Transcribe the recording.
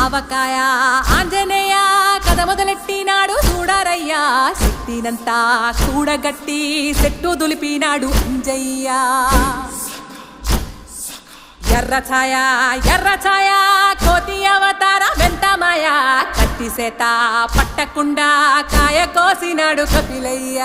ఆవకాయ ఆంజనేయ కథ మొదలెట్టినాడు చూడరయ్యా శక్తినంతా కూడగట్టి చెట్టు దులిపినాడు అంజయ్య ఎర్ర ఛాయ కోతి అవతార వెంటమాయ కత్తి సేత పట్టకుండా కాయ కోసినాడు కపిలయ్య